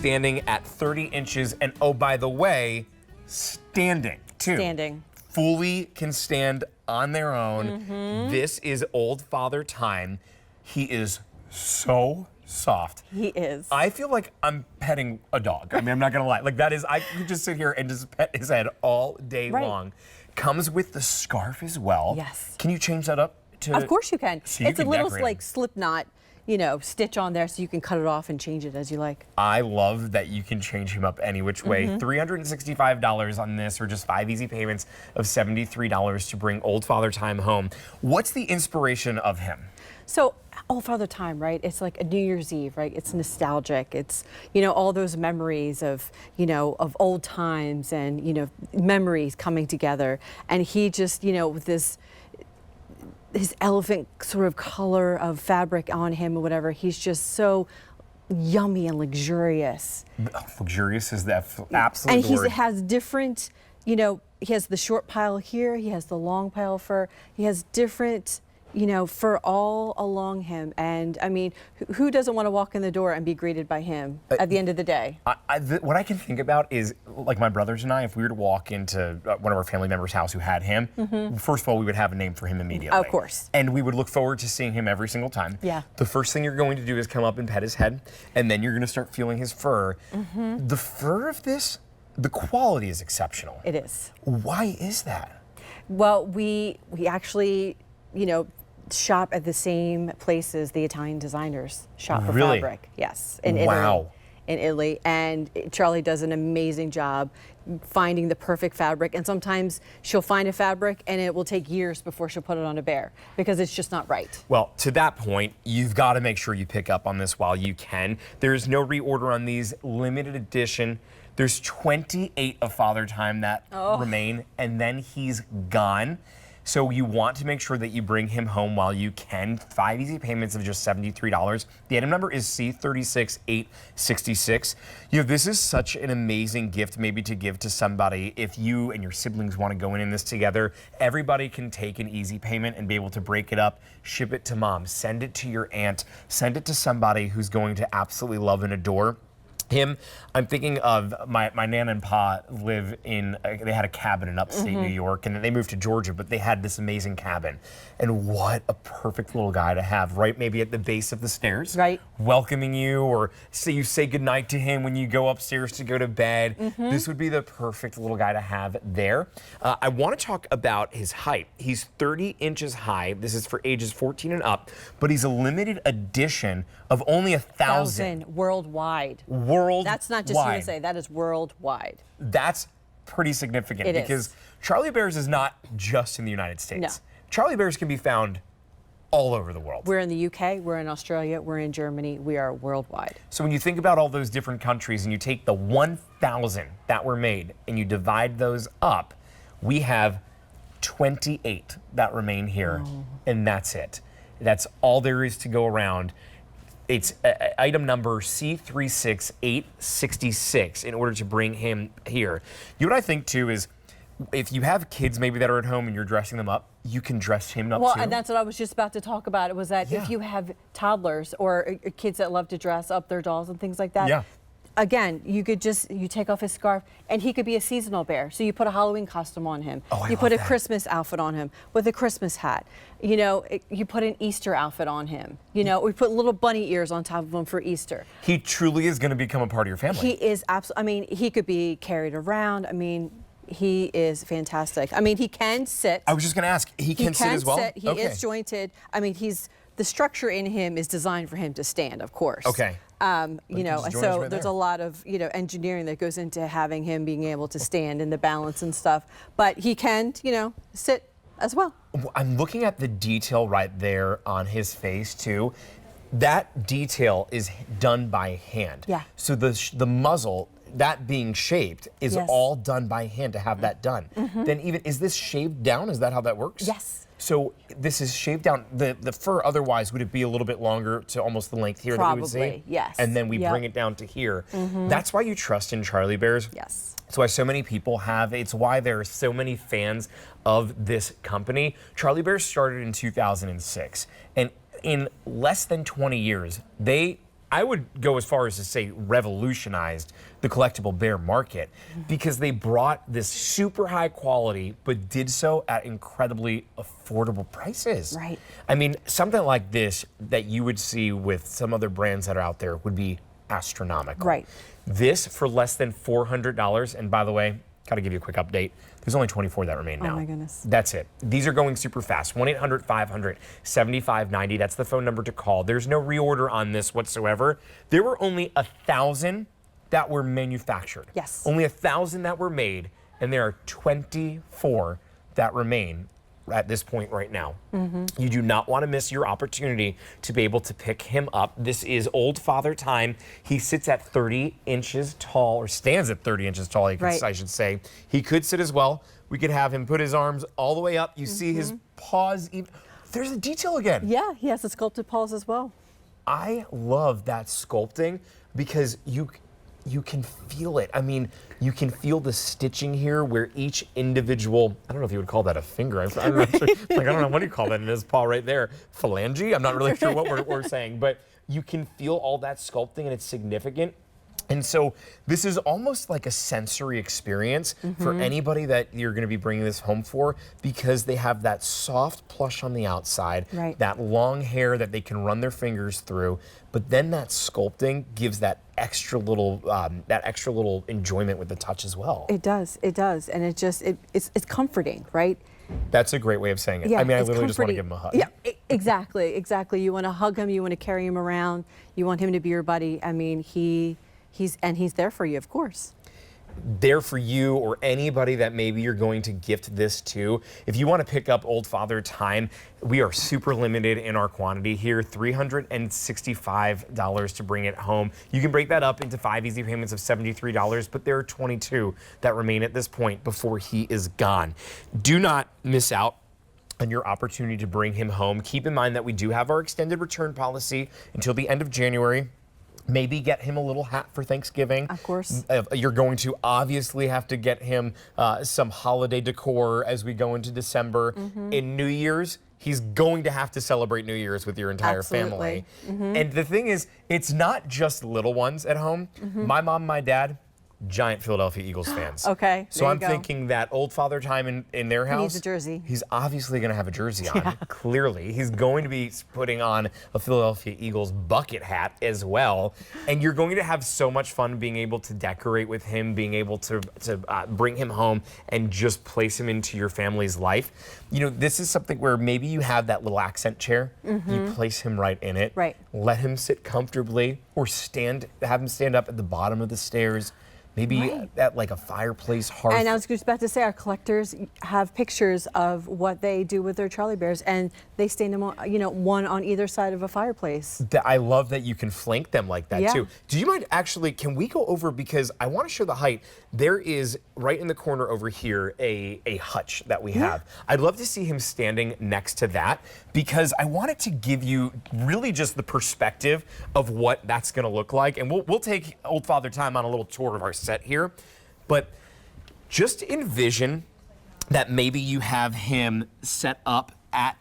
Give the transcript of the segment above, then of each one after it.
standing at 30 inches. And oh, by the way, standing too. Standing. Fully can stand on their own. This is Old Father Time. He is so soft. He is. I feel like I'm petting a dog. I mean, I'm not gonna lie. Like that is, I could just sit here and just pet his head all day long. Comes with the scarf as well. Yes. Can you change that up to? Of course you can. So you it's can a little decorate like him. slip knot, you know, stitch on there so you can cut it off and change it as you like. I love that you can change him up any which way. $365 on this, or just 5 easy payments of $73 to bring Old Father Time home. What's the inspiration of him? So, Old Father Time, right? It's like a New Year's Eve, right? It's nostalgic. It's, you know, all those memories of, you know, of old times and, you know, memories coming together. And he just, you know, with this, his elephant sort of color of fabric on him or whatever, he's just so yummy and luxurious. Luxurious is the absolute And word. he has different, you know, he has the short pile here, he has the long pile fur, he has different, you know, fur all along him. And I mean, who doesn't want to walk in the door and be greeted by him at the end of the day? What I can think about is, like my brothers and I, if we were to walk into one of our family members' house who had him, first of all, we would have a name for him immediately. Of course. And we would look forward to seeing him every single time. Yeah. The first thing you're going to do is come up and pet his head, and then you're going to start feeling his fur. The fur of this, the quality is exceptional. It is. Why is that? Well, we actually, you know, shop at the same places the Italian designers shop for Really? fabric. Yes, in Wow. Italy. In Italy, and Charlie does an amazing job finding the perfect fabric. And sometimes she'll find a fabric and it will take years before she'll put it on a bear because it's just not right. Well, to that point, you've got to make sure you pick up on this while you can. There's no reorder on these, limited edition. There's 28 of Father Time that remain, and then he's gone. So you want to make sure that you bring him home while you can. 5 easy payments of just $73. The item number is C36866. You know, this is such an amazing gift maybe to give to somebody. If you and your siblings want to go in this together, everybody can take an easy payment and be able to break it up, ship it to mom, send it to your aunt, send it to somebody who's going to absolutely love and adore him. I'm thinking of my Nana and Pa live in, they had a cabin in upstate New York, and then they moved to Georgia, but they had this amazing cabin. And what a perfect little guy to have, right? Maybe at the base of the stairs, right? Welcoming you, or you say goodnight to him when you go upstairs to go to bed. This would be the perfect little guy to have there. I want to talk about his height. He's 30 inches high. This is for ages 14 and up, but he's a limited edition of only 1,000 worldwide. That's not just USA, that is worldwide. That's pretty significant because Charlie Bears is not just in the United States. No. Charlie Bears can be found all over the world. We're in the UK, we're in Australia, we're in Germany, we are worldwide. So when you think about all those different countries and you take the 1,000 that were made and you divide those up, we have 28 that remain here, and that's it. That's all there is to go around. It's item number C36866 in order to bring him here. You know what I think too is, if you have kids maybe that are at home and you're dressing them up, you can dress him up too. Well, and that's what I was just about to talk about. It was that if you have toddlers or kids that love to dress up their dolls and things like that, again, you could just, you take off his scarf and he could be a seasonal bear. So you put a Halloween costume on him. You put a Christmas outfit on him with a Christmas hat. You know, you put an Easter outfit on him. You know, we put little bunny ears on top of him for Easter. He truly is going to become a part of your family. He is absolutely, I mean, he could be carried around. I mean, he is fantastic. I mean, he can sit. I was just going to ask, he can sit as well? He is jointed. I mean, the structure in him is designed for him to stand, of course. Okay. You know, so there's a lot of, you know, engineering that goes into having him being able to stand and the balance and stuff. But he can, you know, sit as well. I'm looking at the detail right there on his face too. That detail is done by hand. Yeah. So the muzzle, that being shaped, is all done by hand to have that done. Then even, is this shaved down? Is that how that works? Yes. So this is shaved down. The fur otherwise, would it be a little bit longer to almost the length here that you would see? Probably, yes. And then we bring it down to here. That's why you trust in Charlie Bears. Yes. It's why so many people have, it's why there are so many fans of this company. Charlie Bears started in 2006. And in less than 20 years, they I would go as far as to say revolutionized the collectible bear market because they brought this super high quality, but did so at incredibly affordable prices. Right. I mean, something like this that you would see with some other brands that are out there would be astronomical. Right. This for less than $400, and by the way, gotta give you a quick update. There's only 24 that remain now. Oh my goodness. That's it. These are going super fast. 1-800-500-7590. That's the phone number to call. There's no reorder on this whatsoever. There were only 1,000 that were manufactured. Yes. Only 1,000 that were made, and there are 24 that remain at this point right now. You do not want to miss your opportunity to be able to pick him up. This is Old Father Time. He sits at 30 inches tall, or stands at 30 inches tall, I should say. He could sit as well. We could have him put his arms all the way up. You see his paws. There's a detail again. Yeah, he has the sculpted paws as well. I love that sculpting because you can feel it. I mean, you can feel the stitching here where each individual, I don't know if you would call that a finger. I'm not sure, I don't know, what do you call that in his paw right there? Phalange? I'm not really sure what we're saying, but you can feel all that sculpting and it's significant. And so this is almost like a sensory experience for anybody that you're going to be bringing this home for because they have that soft plush on the outside, that long hair that they can run their fingers through, but then that sculpting gives that extra little enjoyment with the touch as well. It does, and it's comforting, right? That's a great way of saying it. Yeah, I mean, I it's literally just want to comforting. give him a hug. Yeah, exactly. You want to hug him, you want to carry him around, you want him to be your buddy. I mean, he's there for you, of course. There for you or anybody that maybe you're going to gift this to. If you want to pick up Old Father Time, we are super limited in our quantity here, $365 to bring it home. You can break that up into 5 easy payments of $73, but there are 22 that remain at this point before he is gone. Do not miss out on your opportunity to bring him home. Keep in mind that we do have our extended return policy until the end of January. Maybe get him a little hat for Thanksgiving. Of course. You're going to obviously have to get him some holiday decor as we go into December. In New Year's, he's going to have to celebrate New Year's with your entire family. And the thing is, it's not just little ones at home. My mom, my dad, giant Philadelphia Eagles fans. Okay, So I'm thinking that Old Father Time in their house. He needs a jersey. He's obviously going to have a jersey on, clearly. He's going to be putting on a Philadelphia Eagles bucket hat as well. And you're going to have so much fun being able to decorate with him, being able to bring him home and just place him into your family's life. You know, this is something where maybe you have that little accent chair. You place him right in it. Right. Let him sit comfortably or have him stand up at the bottom of the stairs. Maybe at like a fireplace hearth. And I was just about to say, our collectors have pictures of what they do with their Charlie Bears, and they stand them on, one on either side of a fireplace. I love that you can flank them like that too. Do you mind actually, can we go over, because I want to show the height. There is right in the corner over here a hutch that we have. I'd love to see him standing next to that because I want it to give you really just the perspective of what that's going to look like. And we'll take Old Father Time on a little tour of our set here, but just envision that maybe you have him set up at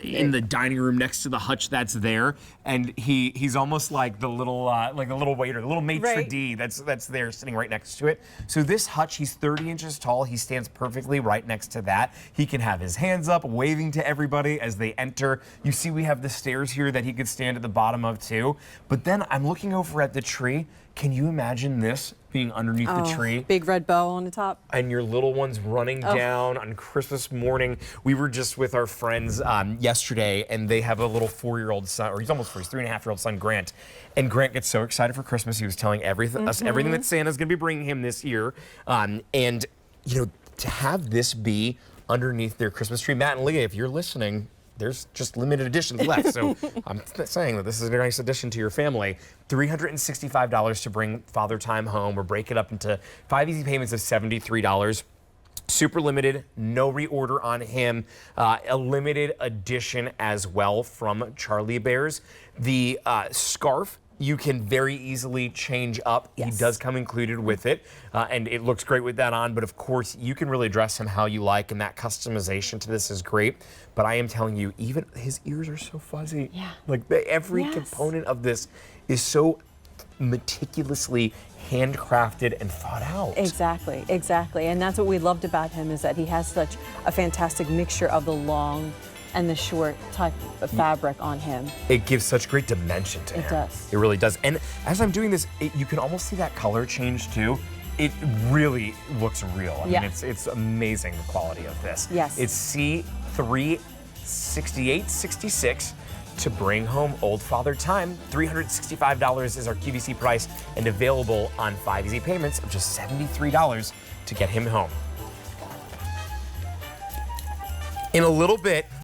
in the dining room next to the hutch that's there, and he's almost like the little waiter, the little maitre d' that's there sitting right next to it. So this hutch, he's 30 inches tall. He stands perfectly right next to that. He can have his hands up, waving to everybody as they enter. You see, we have the stairs here that he could stand at the bottom of too. But then I'm looking over at the tree. Can you imagine this being underneath the tree? Big red bow on the top. And your little ones running down on Christmas morning. We were just with our friends yesterday, and they have a little 4-year-old son, or he's almost 4, he's 3.5-year-old son, Grant. And Grant gets so excited for Christmas. He was telling us everything that Santa's going to be bringing him this year. And, to have this be underneath their Christmas tree. Matt and Leah, if you're listening, there's just limited editions left. So I'm saying that this is a nice addition to your family. $365 to bring Father Time home, or break it up into 5 easy payments of $73. Super limited, no reorder on him. A limited edition as well from Charlie Bears. The scarf, you can very easily change up. Yes. He does come included with it, and it looks great with that on, but of course you can really dress him how you like, and that customization to this is great. But I am telling you, even his ears are so fuzzy. Yeah. Like every Yes. component of this is so meticulously handcrafted and thought out. Exactly, exactly. And that's what we loved about him, is that he has such a fantastic mixture of the long and the short type of fabric on him. It gives such great dimension to him. It does. It really does. And as I'm doing this, you can almost see that color change too. It really looks real. I mean, it's amazing the quality of this. Yes. It's C36866 to bring home old father time. $365 is our QVC price and available on 5 easy payments of just $73 to get him home. In a little bit,